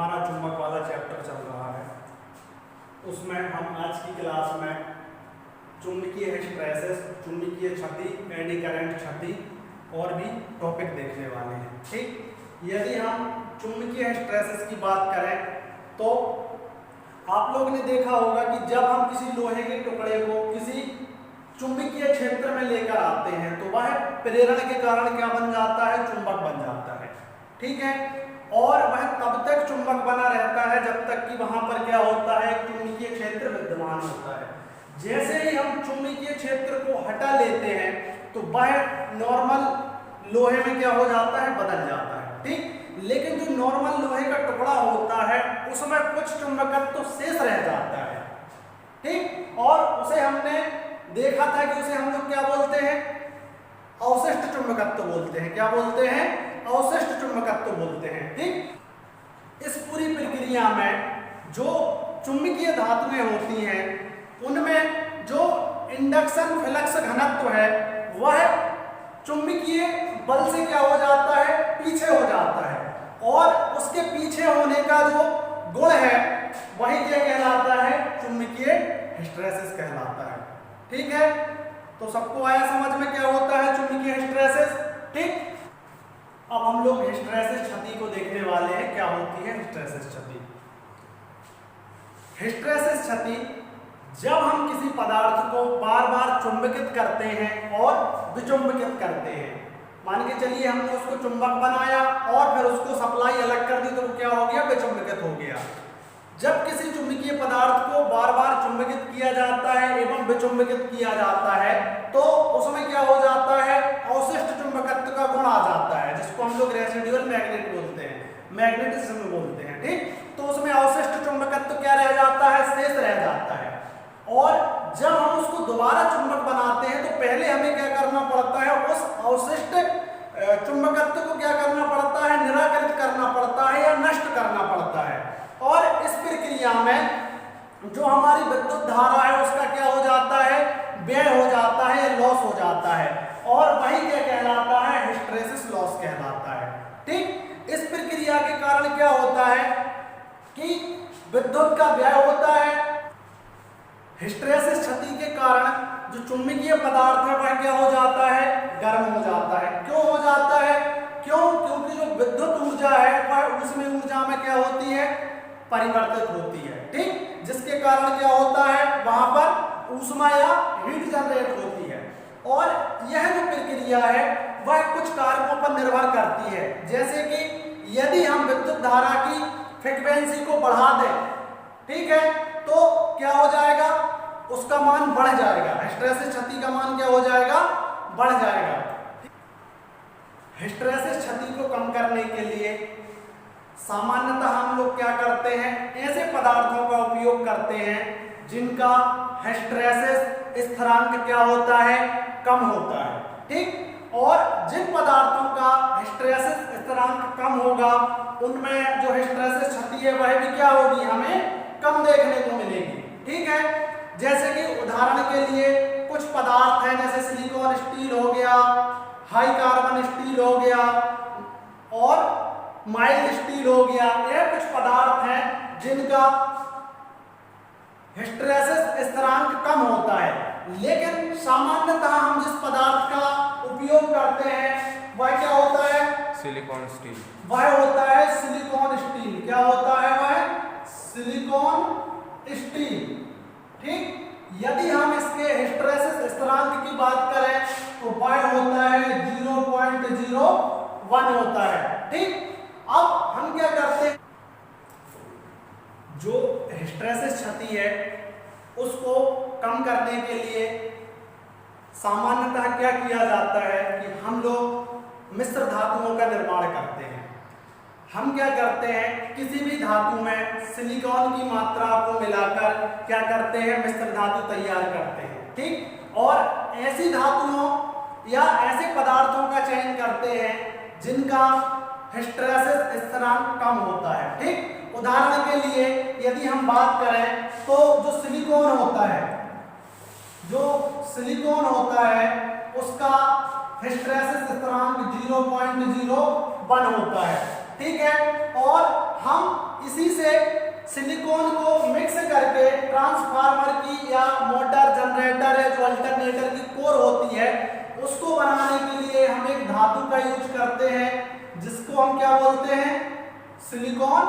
हमारा चुंबक वाला चैप्टर चल रहा है, उसमें हम आज की क्लास में चुंबकीय हिस्टैरिसीस, चुंबकीय क्षति, एडी करंट क्षति और भी टॉपिक देखने वाले हैं। ठीक, यदि हम चुंबकीय हिस्टैरिसीस की बात करें तो आप लोगों ने देखा होगा कि जब हम किसी लोहे के टुकड़े को किसी चुंबकीय क्षेत्र में लेकर आते हैं तो वह प्रेरण के कारण क्या बन जाता है, चुंबक बन जाता है। ठीक है, और वह तब तक चुंबक बना रहता है जब तक कि वहां पर क्या होता है, चुंबकीय क्षेत्र विद्यमान होता है। जैसे ही हम चुंबकीय क्षेत्र को हटा लेते हैं तो वह नॉर्मल लोहे में क्या हो जाता है, बदल जाता है। ठीक, लेकिन जो नॉर्मल लोहे का टुकड़ा होता है उसमें कुछ चुंबकत्व तो शेष रह जाता है। ठीक, और उसे हमने देखा था कि उसे हम लोग क्या बोलते हैं, अवशिष्ट चुंबकत्व बोलते हैं। क्या बोलते हैं, अवशिष्ट चुंबकत्व बोलते हैं। ठीक, इस पूरी प्रक्रिया में जो चुंबकीय धातुएं होती हैं उनमें जो इंडक्शन फ्लक्स घनत्व है वह चुंबकीय बल से क्या हो जाता है, पीछे हो जाता है, और उसके पीछे होने का जो गुण है वही क्या कहलाता है, चुंबकीय हिस्टैरिसीस कहलाता है। ठीक है, तो सबको आया समझ में क्या होता है चुंबकीय हिस्टैरिसीस। ठीक, अब हम लोग हिस्टैरिसीस क्षति को देखने वाले हैं। क्या होती है हिस्टैरिसीस क्षति? हिस्टैरिसीस क्षति जब हम किसी पदार्थ को बार बार चुंबकित करते हैं और विचुंबकित करते हैं। मान के चलिए हमने उसको चुंबक बनाया और फिर उसको सप्लाई अलग कर दी तो क्या हो गया, विचुंबकित हो गया। जब किसी चुंबकीय पदार्थ को बार बार चुंबकित किया जाता है एवं विचुंबकित किया जाता है तो उसमें क्या हो जाता है, अवशिष्ट चुंबकत्व का गुण आ जाता है, जिसको हम लोग रेसिडुअल मैग्नेट बोलते हैं, मैग्नेटिज्म बोलते हैं। ठीक, तो उसमें अवशिष्ट चुंबकत्व क्या रह जाता है, शेष रह जाता है। और जब हम उसको दोबारा चुंबक बनाते हैं तो पहले हमें क्या करना पड़ता है, उस अवशिष्ट चुंबकत्व को क्या करना पड़ता है, निराकृत करना पड़ता है या नष्ट करना पड़ता है। और इस प्रक्रिया में जो हमारी विद्युत धारा है उसका क्या हो जाता है, व्यय हो जाता है या लॉस हो जाता है, और वही क्या कहलाता है, हिस्टैरिसीस लॉस कहलाता है। ठीक, इस प्रक्रिया के कारण क्या होता है कि विद्युत का व्यय होता है। हिस्टैरिसीस क्षति के कारण जो चुंबकीय पदार्थ है वह क्या हो जाता है, गर्म हो जाता है। क्यों हो जाता है, क्योंकि जो विद्युत ऊर्जा है वह उसमें ऊर्जा में क्या होती है, परिवर्तित होती है। ठीक, जिसके कारण क्या होता है, वहां पर ऊष्मा या हीट जनरेट होती है। और यह जो प्रक्रिया है वह कुछ कारकों पर निर्भर करती है, जैसे कि यदि हम विद्युत धारा की फ्रीक्वेंसी को बढ़ा दें, ठीक है, तो क्या हो जाएगा, उसका मान बढ़ जाएगा, हिस्टैरिसीस क्षति का मान क्या हो जाएगा, बढ़ जाएगा। हिस्टैरिसीस क्षति को कम करने के लिए सामान्यतः हम लोग क्या करते हैं, ऐसे पदार्थों का उपयोग करते हैं जिनका हिस्टैरिसीस स्थिरांक क्या होता है, कम होता है। ठीक, और जिन पदार्थों का हिस्टैरिसीस स्थिरांक कम होगा उनमें जो हिस्टैरिसीस क्षति है वह भी क्या होगी, हमें कम देखने को मिलेगी। ठीक है, जैसे कि उदाहरण के लिए कुछ पदार्थ हैं जैसे सिलिकॉन स्टील हो गया, हाई कार्बन स्टील हो गया और माइल्ड स्टील हो गया। यह कुछ पदार्थ हैं जिनका हिस्टैरिसीस स्थिरांक कम होता है, लेकिन सामान्यतः हम जिस पदार्थ का उपयोग करते हैं वह क्या होता है, सिलिकॉन स्टील, वह होता है सिलिकॉन स्टील। क्या होता है वह, सिलिकॉन स्टील। ठीक, यदि हम इसके हिस्टैरिसीस स्थिरांक की बात करें तो वह होता है 0.01 होता है। ठीक, अब हम क्या करते हैं, जो हिस्टैरिसीस क्षति है उसको कम करने के लिए सामान्यतः क्या किया जाता है कि हम लोग मिश्र धातुओं का निर्माण करते हैं। हम क्या करते हैं, किसी भी धातु में सिलिकॉन की मात्रा को मिलाकर क्या करते हैं, मिश्र धातु तैयार करते हैं। ठीक, और ऐसी धातुओं या ऐसे पदार्थों का चयन करते हैं जिनका हिस्टैरिसीस स्थिरांक कम होता है। ठीक, उदाहरण के लिए यदि हम बात करें तो जो सिलिकॉन होता है, जो सिलिकॉन होता है उसका हिस्टैरिसीस स्थिरांक 0.01 होता है। ठीक है, और हम इसी से सिलिकॉन को मिक्स करके ट्रांसफार्मर की या मोटर जनरेटर है जो अल्टरनेटर की कोर होती है उसको बनाने के लिए हम एक धातु का यूज करते हैं जिसको हम क्या बोलते हैं, सिलिकॉन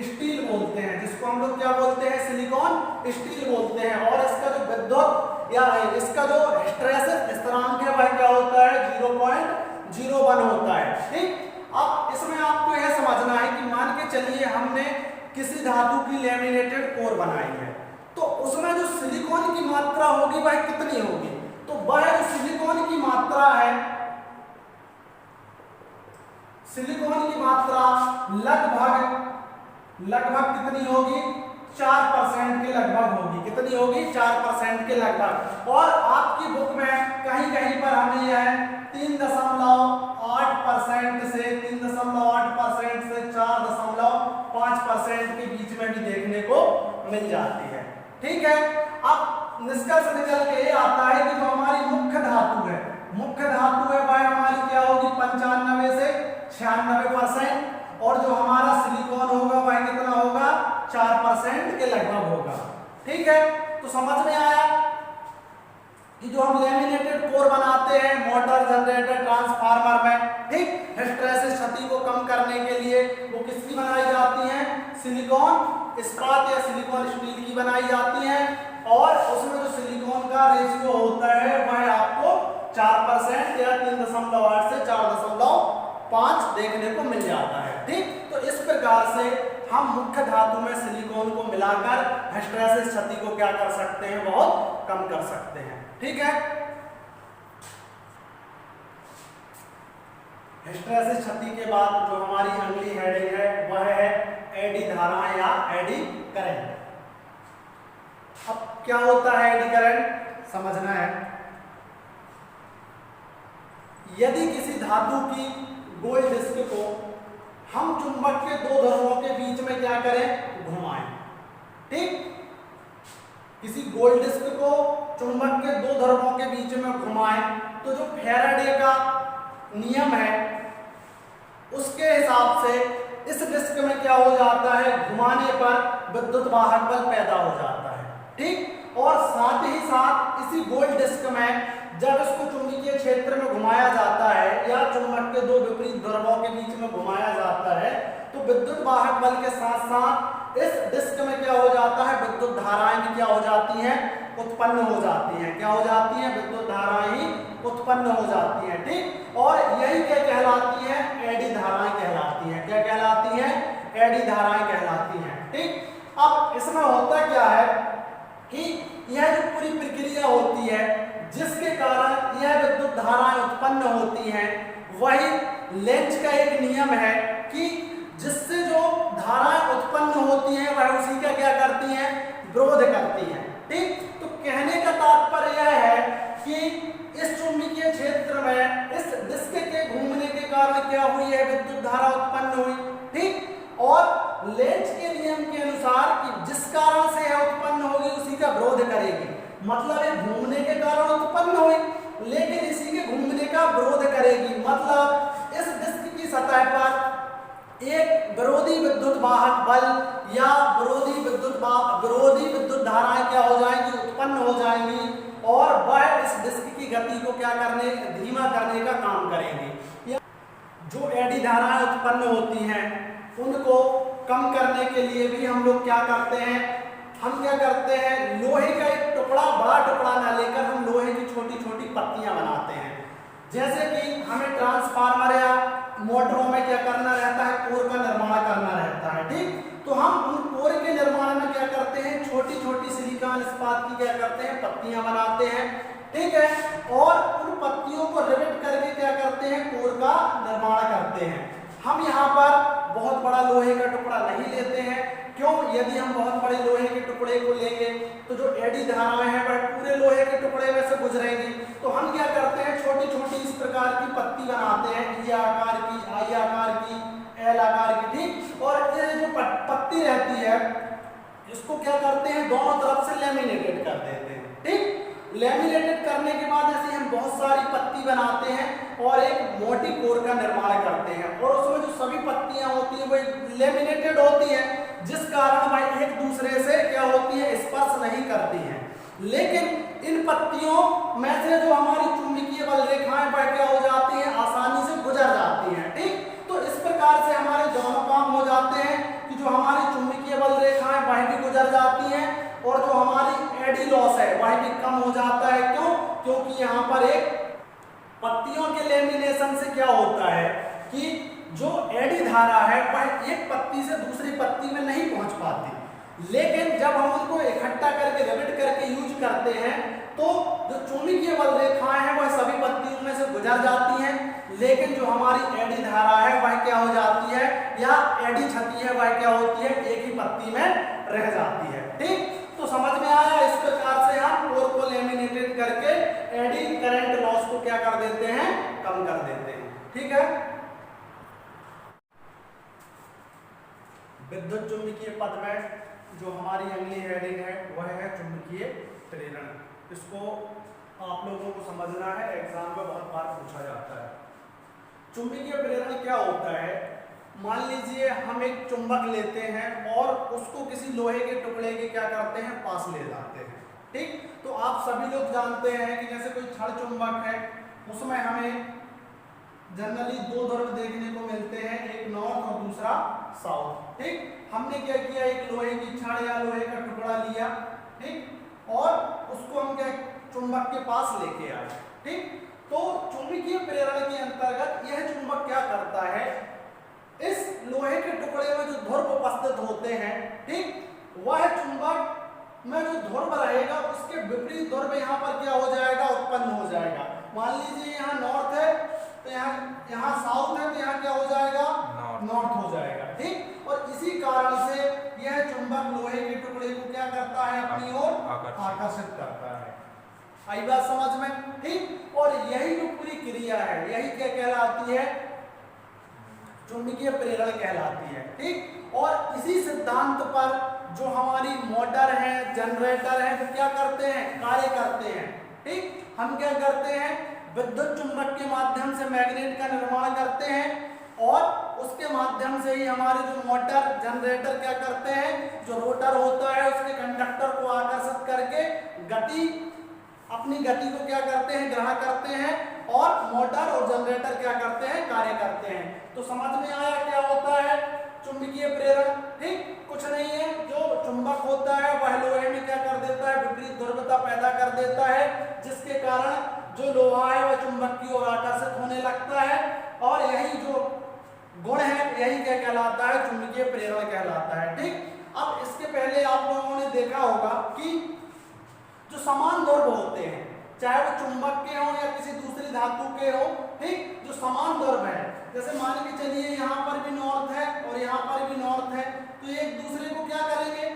स्टील बोलते हैं, जिसको हम लोग क्या बोलते हैं, सिलिकॉन स्टील बोलते हैं। और इसका जो विद्युत या इसका जो हिस्टैरिसीस स्थिरांक है वह क्या होता है, 0.01 होता है। ठीक, अब इसमें आपको यह समझना है कि मान के चलिए हमने किसी धातु की लैमिनेटेड कोर बनाई है तो उसमें जो सिलिकॉन की मात्रा होगी वह कितनी होगी, तो वह जो सिलिकॉन की मात्रा है, सिलिकॉन की मात्रा लगभग कितनी होगी, 4% के लगभग होगी। कितनी होगी, 4% के लगभग। और आपकी बुक में कहीं कहीं पर हमें यह 3.8% से 4.5% के बीच में भी देखने को मिल जाती है। ठीक है, अब निष्कर्ष निकल के ये आता है कि जो हमारी मुख्य धातु है वह हमारी क्या होगी, 95 से 96%, और जो हमारा सिलिकॉन होगा वह कितना होगा, 4% के लगभग होगा। ठीक है, तो समझ में आया कि जो हम लैमिनेटेड कोर बनाते हैं मोटर जनरेटर ट्रांसफार्मर में, ठीक, हिस्टैरिसीस क्षति को कम करने के लिए वो किसकी बनाई जाती हैं, सिलिकॉन इस्पात या सिलिकॉन स्टील की बनाई जाती हैं। और उसमें जो सिलिकॉन का रेशियो होता है वह आपको 4% या 3.8 से 4.5 देखने को मिल जाता है। ठीक, तो इस प्रकार से हम मुख्य धातु में सिलिकॉन को मिलाकर हिस्टैरिसीस क्षति को क्या कर सकते हैं, बहुत कम कर सकते हैं। ठीक है, हिस्टैरिसीस क्षति के बाद जो हमारी अगली हेडिंग है वह है एडी धाराएं या एडी करंट। अब क्या होता है एडी करंट, समझना है। यदि किसी धातु की गोल डिस्क को हम चुंबक के दो ध्रुवों के बीच में क्या करें, घुमाएं। ठीक, किसी गोल डिस्क को चुंबक के दो ध्रुवों के बीच में घुमाएं तो जो फैराडे का नियम है उसके हिसाब से इस डिस्क में क्या हो जाता है, घुमाने पर विद्युत वाहक बल पैदा हो जाता है। ठीक, और साथ ही साथ इसी गोल डिस्क में जब इसको चुंबकीय क्षेत्र में घुमाया जाता है या चुंबक के दो विपरीत ध्रुवों के बीच में घुमाया जाता है तो विद्युत वाहक बल के साथ साथ इस डिस्क में क्या हो जाता है, विद्युत धाराएं भी क्या हो जाती हैं, उत्पन्न हो जाती हैं। क्या हो जाती हैं, विद्युत धाराएं ही उत्पन्न हो जाती हैं। ठीक, और यही क्या कहलाती है, एडी धाराएं कहलाती हैं। क्या कहलाती हैं, एडी धाराएं कहलाती हैं। ठीक, अब इसमें होता क्या है कि यह जो पूरी प्रक्रिया होती है जिसके कारण यह विद्युत धाराएं उत्पन्न होती हैं, वही लेंज का एक नियम है कि जिससे जो धाराएं उत्पन्न होती हैं वह उसी का क्या करती हैं, विरोध करती हैं। ठीक, तो कहने का तात्पर्य यह है कि इस चुंबकीय क्षेत्र में इस डिस्क के घूमने के कारण क्या हुई है, विद्युत धारा उत्पन्न हुई। ठीक, और लेंज के नियम के अनुसार कि जिस कारण से यह उत्पन्न होगी उसी का विरोध करेगी। मतलब ये घूमने के कारण उत्पन्न हुई लेकिन इसी के घूमने का विरोध करेगी। मतलब इस डिस्क की सतह पर एक विरोधी विद्युत वाहक बल या विरोधी विद्युत धाराएं क्या हो जाएंगी, उत्पन्न हो जाएंगी और वह इस डिस्क की गति को क्या करने, धीमा करने का काम करेंगी। जो एडी धाराएं उत्पन्न होती हैं उनको कम करने के लिए भी हम लोग क्या करते हैं, हम क्या करते हैं, लोहे का एक टुकड़ा, बड़ा टुकड़ा ना लेकर हम लोहे की छोटी छोटी पत्तियां बनाते हैं। जैसे कि हमें ट्रांसफार्मर या मोटरों में क्या करना रहता है, कोर का निर्माण करना रहता है। ठीक, तो हम उन कोर के निर्माण में क्या करते हैं, छोटी छोटी सिलिकॉन इस्पात की क्या करते हैं, पत्तियां बनाते हैं। ठीक है, और उन पत्तियों को रिवेट करके क्या करते हैं, कोर का निर्माण करते हैं। हम यहाँ पर बहुत बड़ा लोहे का टुकड़ा नहीं लेते हैं। क्यों, यदि हम बहुत बड़े लोहे के टुकड़े को लेंगे तो जो एडी धाराएं हैं वह पूरे लोहे के टुकड़े में से गुजरेंगी। तो हम क्या करते हैं, छोटी छोटी इस प्रकार की पत्ती बनाते हैं, ई आकार की, आई आकार की, एल आकार की। ठीक, और ये जो पत्ती रहती है इसको क्या करते हैं, दोनों तरफ से लेमिनेटेड कर देते हैं। ठीक, लेमिनेटेड करने के बाद ऐसे हम बहुत सारी पत्ती बनाते हैं और एक मोटी कोर का निर्माण करते हैं और उसमें जो सभी पत्तियां होती हैं वो लेमिनेटेड होती हैं। लेकिन इन पत्तियों में से जो हमारी चुंबकीय बल रेखाएं वह क्या हो जाती हैं, आसानी से गुजर जाती हैं। ठीक, तो इस प्रकार से हमारे दोनों काम हो जाते हैं कि जो हमारी चुंबकीय बल रेखाएं वह भी गुजर जाती हैं और जो हमारी एडी लॉस है वह भी कम हो जाता है। क्यों? क्योंकि यहाँ पर एक पत्तियों के लेमिनेशन से क्या होता है कि जो एडी धारा है वह एक पत्ती से दूसरी पत्ती में नहीं पहुंच पाती, लेकिन जब हम उनको इकट्ठा करके रिवेट करके यूज करते हैं तो जो चुंबकीय बल रेखाएं हैं वह सभी पत्तियों में से गुजर जाती हैं, लेकिन जो हमारी एडी धारा है वह क्या हो जाती है या एडी क्षति है वह क्या होती है, एक ही पत्ती में रह जाती है। ठीक, तो समझ में आया? इस प्रकार से हम कोर को लेमिनेटेड करके एडी करंट लॉस को क्या कर देते हैं, कम कर देते हैं। ठीक है, विद्युत चुंबकीय पद में जो हमारी अगली हेडिंग है वह है चुंबकीय प्रेरण। इसको आप लोगों को समझना है, एग्जाम में बहुत बार पूछा जाता है। चुंबकीय प्रेरण क्या होता है? मान लीजिए हम एक चुंबक लेते हैं और उसको किसी लोहे के टुकड़े के क्या करते हैं, पास ले जाते हैं। ठीक, तो आप सभी लोग जानते हैं कि जैसे कोई छड़ चुंबक है उसमें हमें जनरली दो ध्रुव देखने को मिलते हैं, एक नॉर्थ और दूसरा साउथ। ठीक, हमने क्या किया, एक लोहे की छड़ या लोहे का टुकड़ा लिया, ठीक, और उसको हम क्या चुंबक के पास लेके आए। ठीक, तो चुंबकीय प्रेरण के अंतर्गत यह चुंबक क्या करता है, इस लोहे के टुकड़े में जो ध्रुव उपस्थित होते हैं, ठीक, वह चुंबक में जो ध्रुव रहेगा उसके विपरीत ध्रुव यहाँ पर क्या हो जाएगा, उत्पन्न हो जाएगा। मान लीजिए यहाँ नॉर्थ है तो यहाँ साउथ है तो यहाँ क्या हो जाएगा, नॉर्थ हो जाएगा। ठीक, और इसी कारण से यह चुंबक लोहे के टुकड़े को क्या करता है, अपनी ओर आकर्षित करता है। आई बात समझ में? ठीक, और यही जो पूरी क्रिया है यही क्या कहलाती है, चुंबकीय प्रेरण कहलाती है। ठीक, और इसी सिद्धांत पर जो हमारी मोटर है, जनरेटर है, वो क्या करते हैं, कार्य करते हैं। ठीक, हम क्या करते हैं, विद्युत चुंबक के माध्यम से मैग्नेट का निर्माण करते हैं और उसके माध्यम से ही हमारे जो मोटर जनरेटर क्या करते हैं, जो रोटर होता है उसके कंडक्टर को आकर्षित करके गति, अपनी गति को क्या करते हैं, ग्रहण करते हैं और मोटर और जनरेटर क्या करते हैं, कार्य करते हैं। तो समझ में आया क्या होता है चुंबकीय प्रेरण? ठीक, कुछ नहीं है, जो चुंबक होता है वह लोहे में क्या कर देता है, विपरीत ध्रुवता पैदा कर देता है, जिसके कारण जो लोहा है वह चुंबक की ओर आकर्षित होने लगता है और यही जो गुण है यही क्या कहलाता है, चुंबकीय प्रेरण कहलाता है। ठीक, अब इसके पहले आप लोगों ने देखा होगा कि जो समान ध्रुव होते हैं, चाहे वो चुंबक के हों या किसी दूसरी धातु के हों, ठीक, जो समान ध्रुव है, जैसे मान के चलिए यहाँ पर भी नॉर्थ है और यहाँ पर भी नॉर्थ है, तो एक दूसरे को क्या करेंगे,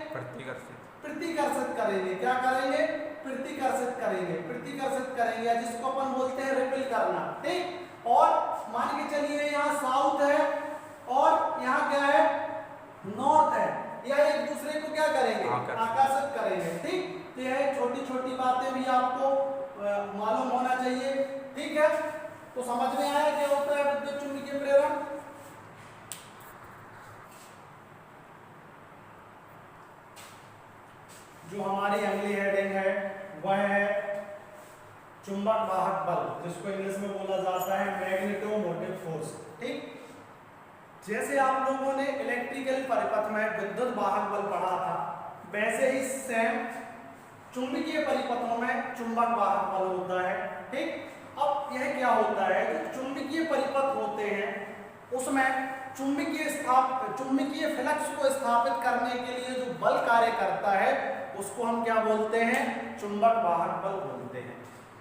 प्रतिकर्षित करेंगे। क्या करेंगे, प्रतिकर्षित करेंगे, प्रतिकर्षित करेंगे, जिसको अपन बोलते हैं रिपेल करना। ठीक, और मान के चलिए यहाँ साउथ है और यहाँ क्या है, नॉर्थ है, यह एक दूसरे को क्या करेंगे, आकर्षित करेंगे। ठीक, तो यह छोटी छोटी बातें भी आपको मालूम होना चाहिए। ठीक है, तो समझ में आया क्या होता है विद्युत चुंबकीय प्रेरण? जो हमारी अगली हेडिंग है वह है चुंबक वाहक बल, जिसको इंग्लिश में बोला जाता है मैग्नेटोमोटिव फोर्स। ठीक, जैसे आप लोगों ने इलेक्ट्रिकल परिपथ में विद्युत वाहक बल पढ़ा था, वैसे ही सेम चुंबकीय परिपथों में चुंबक वाहक बल होता है। ठीक, अब यह क्या होता है, जो चुंबकीय परिपथ होते हैं उसमें चुंबकीय फ्लक्स को स्थापित करने के लिए जो बल कार्य करता है उसको हम क्या बोलते हैं, चुंबक वाहक बल बोलते हैं।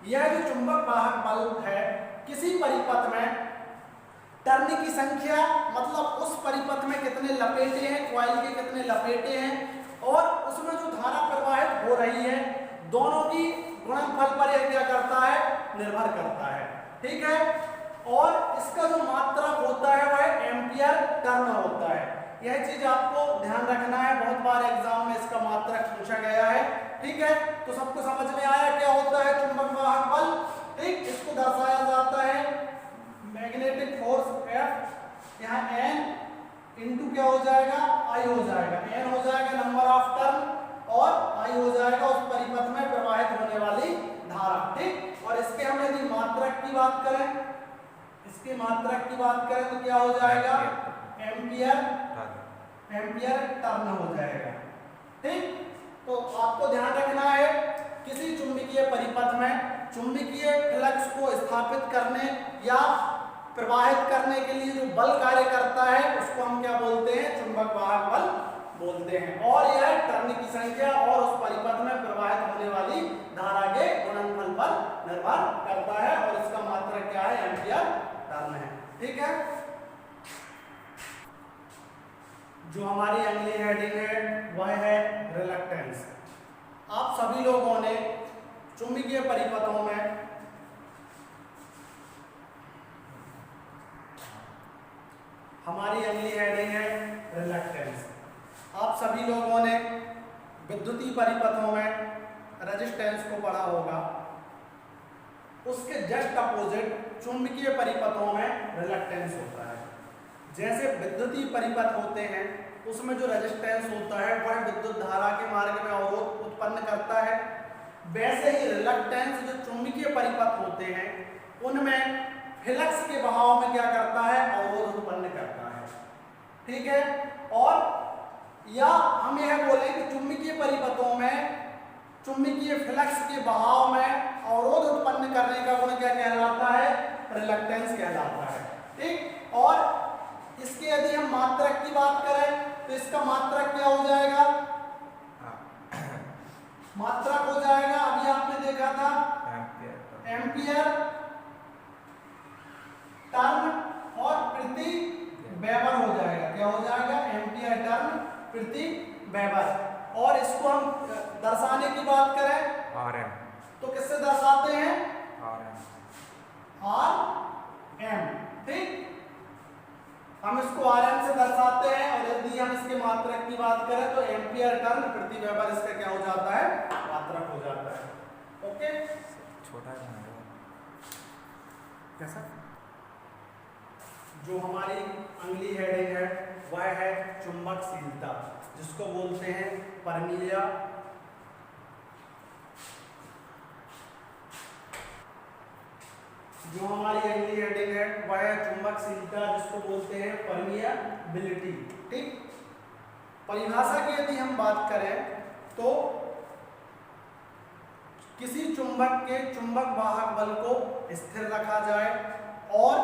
यह जो चुंबक वाहक बल है, किसी परिपथ में टर्न की संख्या, मतलब उस परिपथ में कितने लपेटे हैं, कॉइल के कितने लपेटे हैं और उसमें जो धारा प्रवाहित हो रही है, दोनों की गुणनफल पर यह क्या करता है, निर्भर करता है। ठीक है, और इसका जो मात्रक होता है वह एम्पियर टर्न होता है। यह चीज आपको ध्यान रखना है, बहुत बार एग्जाम में इसका मात्रक पूछा गया है। ठीक है, तो सबको समझ में आया क्या होता है चुंबक वाहक बल? ठीक, इसको दर्शाया जाता है मैग्नेटिक फोर्स F, यहाँ N इंटू क्या हो जाएगा, I हो जाएगा। N हो जाएगा नंबर ऑफ टर्न और I हो जाएगा उस परिपथ में प्रवाहित वाली धारा, ठीक। और इसके हम यदि मात्रक की बात करें, इसके मात्रक की बात करें तो क्या हो जाएगा, एम्पियर टर्न हो जाएगा, ठीक। तो आपको ध्यान रखना है, किसी चुंबकीय परिपथ में चुंबकीय फ्लक्स को स्थापित करने या प्रवाहित करने के लिए जो बल कार्य करता है उसको हम क्या बोलते हैं, चुंबक वाहक बल बोलते हैं। और यह टर्न की संख्या और उस परिपथ में प्रवाहित होने वाली धारा के गुणनफल पर निर्भर करता है, और इसका मात्रक क्या है, एम्पियर टर्न है, ठीक है। जो हमारी अगली हेडिंग है वह है रिलक्टेंस। आप सभी लोगों ने चुंबकीय परिपथों में हमारी अगली हेडिंग है रिलक्टेंस। आप सभी लोगों ने विद्युतीय परिपथों में रेजिस्टेंस को पढ़ा होगा, उसके जस्ट अपोजिट चुंबकीय परिपथों में रिलक्टेंस होता है। जैसे विद्युतीय परिपथ होते हैं उसमें जो रेजिस्टेंस होता है वह विद्युत धारा के मार्ग में अवरोध उत्पन्न करता है, वैसे ही रिलक्टेंस जो चुंबकीय परिपथ होते हैं उनमें फ्लक्स के बहाव में क्या करता है, अवरोध उत्पन्न करता है, ठीक है। और या हम यह बोले कि चुंबकीय परिपथों में चुंबकीय फ्लक्स के बहाव में अवरोध उत्पन्न करने का गुण क्या कहलाता है, रिलक्टेंस कहलाता है, ठीक। और इसके यदि हम मात्रक की बात करें तो इसका मात्रक क्या हो जाएगा, मात्रक हो जाएगा, अभी आपने देखा था एम्पियर टर्न और प्रति वेबर हो जाएगा, क्या हो जाएगा, एम्पियर टर्न प्रति वेबर। और इसको हम दर्शाने की बात करें आरएम, तो किससे दर्शाते हैं, आरएम, ठीक। हम इसको आरएम से दर्शाते हैं, और यदि हम इसके मात्रक की बात करें तो एम्पियर टर्न प्रति वेबर इसका क्या हो जाता है, मात्रक हो जाता है, ओके। छोटा कैसा? जो हमारी अगली हेडिंग है वह है चुंबकशीलता, जिसको बोलते हैं परमीय। जो हमारी अगली हेडिंग है वह है चुंबकशीलता, जिसको बोलते हैं परमियाबिलिटी, ठीक। परिभाषा की यदि हम बात करें तो किसी चुंबक के चुंबक वाहक बल को स्थिर रखा जाए और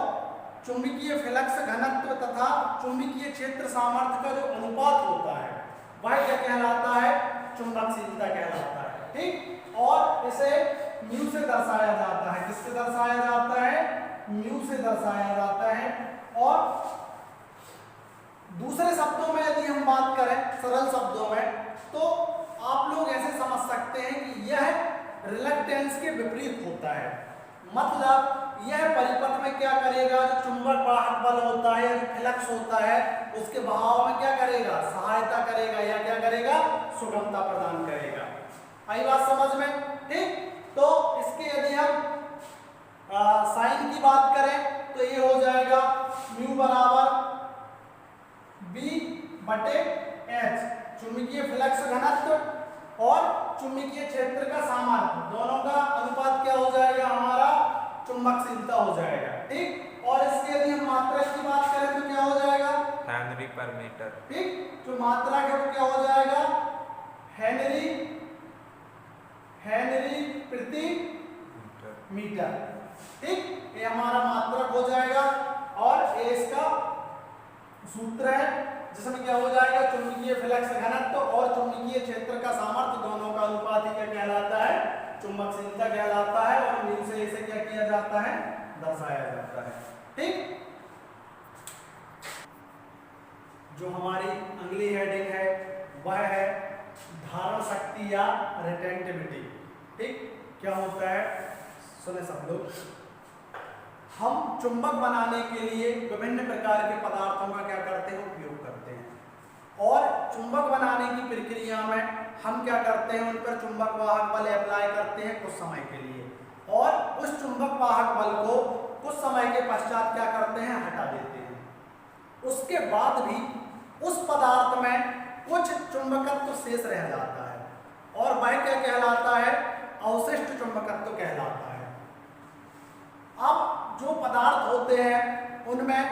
चुंबकीय फ्लक्स घनत्व तथा चुंबकीय क्षेत्र सामर्थ्य का जो अनुपात होता है वह क्या कहलाता है, चुंबकशीलता कहलाता है, ठीक। और इसे म्यू से दर्शाया जाता है, किससे दर्शाया जाता है, म्यू से दर्शाया जाता है। और दूसरे शब्दों में यदि हम बात करें, सरल शब्दों में, तो आप लोग ऐसे समझ सकते हैं कि यह रिलक्टेंस के विपरीत होता है। मतलब यह परिपथ में क्या करेगा, जो चुंबक वाहक बल होता है, जो फ्लक्स होता है, उसके बहाव में क्या करेगा, सहायता करेगा या क्या करेगा, सुगमता प्रदान करेगा। आई बात समझ में, ठीक। तो इसके यदि हम साइन की बात करें तो ये हो जाएगा म्यू बराबर बी बटे एच, चुंबकीय फ्लक्स घनत्व और चुंबकीय क्षेत्र का सामर्थ्य, दोनों का अनुपात क्या हो जाएगा, हमारा चुंबकशीलता हो जाएगा, ठीक। और इसके यदि हम मात्रक की बात करें तो क्या हो जाएगा, हेनरी पर मीटर, ठीक। जो मात्रक है वो क्या हो जाएगा, हेनरी प्रति मीटर, ठीक। ये हमारा मात्रक हो जाएगा। और ये इसका सूत्र है जिसमें क्या हो जाएगा, चुंबकीय फ्लक्स घनत्व और चुंबकीय क्षेत्र का सामर्थ्य, दोनों का अनुपात ही क्या कहलाता है, चुंबकशीलता कहलाता है। और म्यू से इसे क्या किया जाता है, दर्शाया जाता है, ठीक। जो हमारी अगली हेडिंग है वह है धारण शक्ति या रिटेंटिविटी, ठीक। क्या होता है, सुने सब लोग। हम चुंबक बनाने के लिए विभिन्न प्रकार के पदार्थों का क्या करते हैं, उपयोग करते हैं। और चुंबक बनाने की प्रक्रिया में हम क्या करते हैं, उन पर चुंबक वाहक बल अप्लाई करते हैं कुछ समय के लिए, और उस चुंबक वाहक बल को कुछ समय के पश्चात क्या करते हैं, हटा देते हैं। उसके बाद भी उस पदार्थ में कुछ चुंबकत्व शेष रह जाता है, और वह क्या कहलाता है, अवशिष्ट चुंबकत्व कहलाता है। अब जो पदार्थ होते हैं उनमें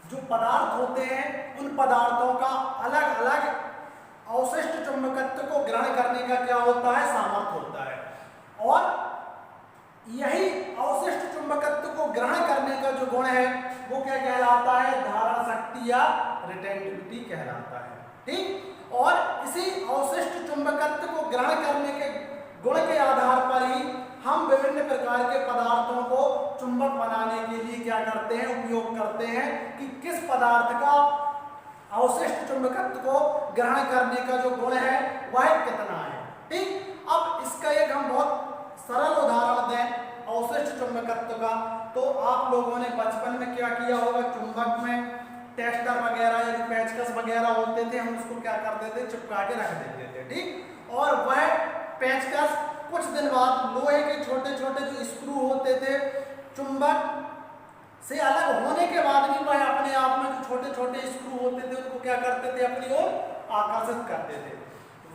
जो पदार्थ होते हैं उन पदार्थों का अलग अलग अवशिष्ट चुंबकत्व को ग्रहण करने का क्या होता है, सामर्थ्य होता है। और यही अवशिष्ट चुंबकत्व को ग्रहण करने का जो गुण है वो क्या कहलाता है, धारण शक्ति या रिटेंटिविटी कहलाता है। ठीक, और इसी अवशिष्ट चुंबकत्व को ग्रहण करने के गुण के आधार पर ही हम विभिन्न प्रकार के पदार्थों को चुंबक बनाने के लिए क्या करते हैं, उपयोग करते हैं कि किस पदार्थ का अवशिष्ट चुंबकत्व को ग्रहण करने का जो गुण है वह कितना है। ठीक, अब इसका एक हम बहुत सरल उदाहरण दें अवशिष्ट चुंबकत्व का, तो आप लोगों ने बचपन में क्या किया होगा, चुंबक में टेस्टर वगैरह या जो पेचकस वगैरह होते थे हम उसको क्या करते थे, चिपका के रख देते थे। ठीक, और वह पेचकस कुछ दिन बाद लोहे के छोटे छोटे जो स्क्रू होते थे चुंबक से अलग होने के बाद भी वह अपने आप में जो छोटे छोटे स्क्रू होते थे उनको क्या करते थे, अपनी ओर आकर्षित करते थे।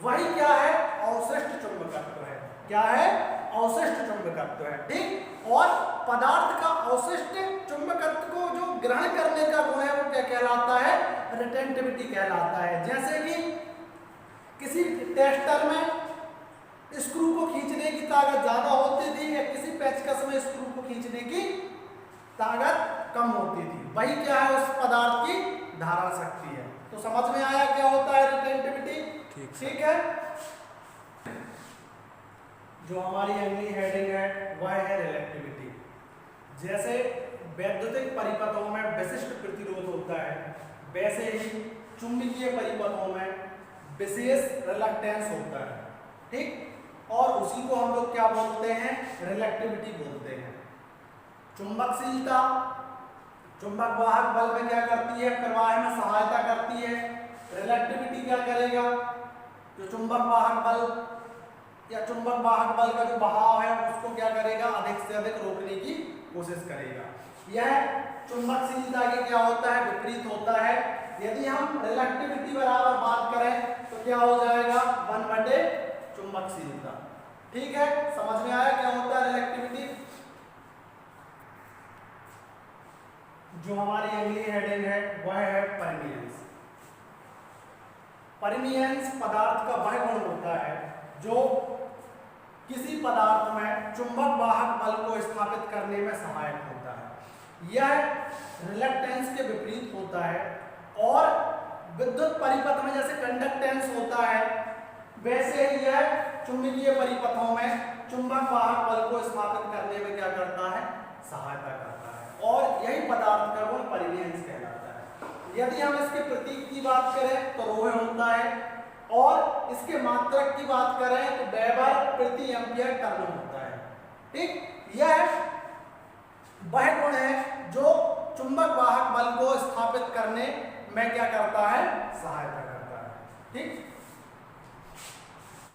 वही क्या है, अवशिष्ट चुंबकत्व है। क्या है, अवशिष्ट चुंबकत्व है। ठीक, और पदार्थ का अवशिष्ट चुंबकत्व को जो ग्रहण करने का गुण है वो क्या कहलाता है, रिटेंटिविटी कहलाता है। जैसे कि किसी टेस्टर में स्क्रू को खींचने की ताकत ज्यादा होती थी या किसी पेचकस में स्क्रू को खींचने की ताकत कम होती थी, वही क्या है, उस पदार्थ की धारण शक्ति है। तो समझ में आया क्या होता है रिटेंटिविटी। ठीक है, जो हमारी अगली हेडिंग है वह है रिलेक्टिविटी। जैसे वैद्युतिक परिपथों में विशिष्ट प्रतिरोध होता है वैसे ही चुंबकीय परिपथों में विशेष रिलक्टेंस होता है। ठीक, और उसी को हम लोग क्या बोलते हैं, रिलेक्टिविटी बोलते हैं। चुंबकशीलता चुंबक वाहक बल में क्या करती है, प्रवाह में सहायता करती है। रिलेक्टिविटी क्या करेगा, जो चुंबक वाहक बल या चुंबक वाहक बल का जो बहाव है उसको क्या करेगा, अधिक से अधिक रोकने की कोशिश करेगा। यह चुंबकशीलता के क्या होता है, विपरीत होता है। यदि हम रिलेक्टिविटी बराबर बात करें तो क्या हो जाएगा, 1/, चुंबकशीलता। ठीक है, समझ में आया क्या होता है रिलेक्टिविटी। जो हमारी अगली हेडिंग है वह है परमियंस। परमियंस पदार्थ का वह गुण होता है जो किसी पदार्थ में चुंबक वाहक बल को स्थापित करने में सहायक होता है। यह रिलक्टेंस के विपरीत होता है और विद्युत परिपथ में जैसे कंडक्टेंस होता है वैसे ही यह चुंबकीय परिपथों में चुंबक वाहक बल को स्थापित करने में क्या करता है, सहायता करता है। और यही पदार्थ का गुण परमियंस कहलाता है। यदि हम इसके प्रतीक की बात करें तो रोह होता है और इसके मात्रक की बात करें तो वेबर प्रति एम्पियर टर्न होता है। ठीक, यह वह गुण है जो चुंबक वाहक बल को स्थापित करने में क्या करता है, सहायता करता है। ठीक,